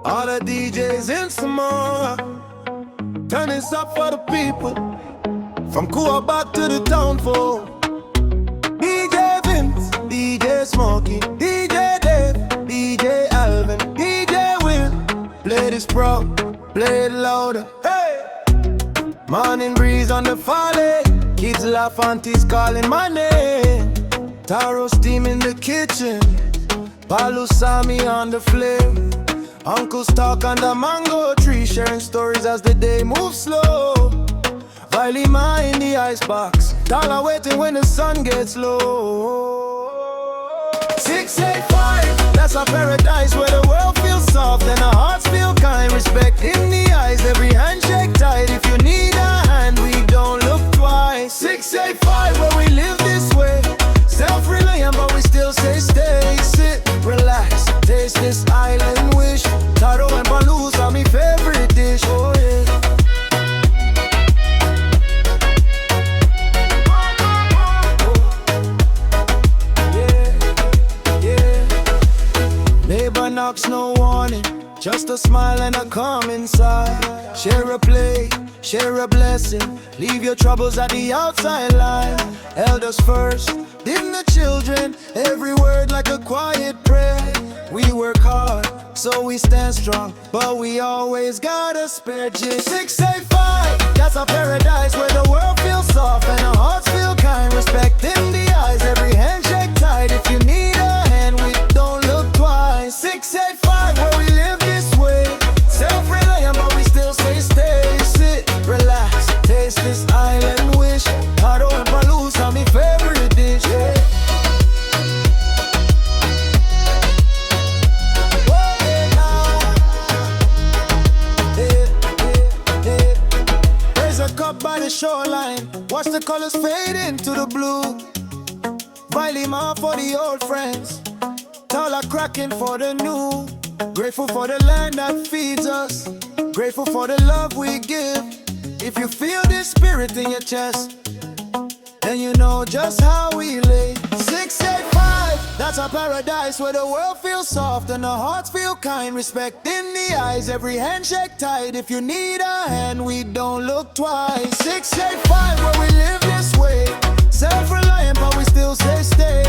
All the DJs in Samoa, turn this up for the people. From Kua back to the town for DJ Vinz, DJ Smokie, DJ Dave, DJ Alvin, DJ Will. Play this pro, play it louder. Hey! Morning breeze on the fale, kids laugh, aunties calling my name. Taro steam in the kitchen, Palusami on the flame. Uncles talk under mango tree, sharing stories as the day moves slow. Vailima in the icebox, Taula waiting when the sun gets low. 685, that's our paradise where the world feels soft and our hearts feel kind. Respect in the eyes, every handshake tight. If you need a hand, we don't look twice. 685, where we live this way. Self-reliant, but we still say stay. Sit, relax, taste this island wish. Taro and Palusami, favorite dish. Oh yeah. Neighbor knocks, no warning, just a smile and a calm inside. Share a plate, share a blessing, leave your troubles at the outside line. Elders first, then the children, every word like a quiet prayer. We work hard, so we stand strong, but we always got a spare G. 685, that's our paradise where the world feels soft and our hearts feel kind. Respect in the eyes, every handshake tight. If you need a hand, we don't look twice. 685, where we live this way. Self-reliant, but we still say stay. Sit, relax, taste this island wish. Taro and Palusami, favorite dish. Yeah. Up by the shoreline, watch the colors fade into the blue. Vailima for the old friends, Taula cracking for the new. Grateful for the land that feeds us, grateful for the love we give. If you feel this spirit in your chest, then you know just how we live. 685, that's our paradise where the world feels soft and our hearts feel kind. Respect in the eyes, every handshake tight. If you need a hand, we don't look twice. 685, where we live this way. Self-reliant, but we still say stay.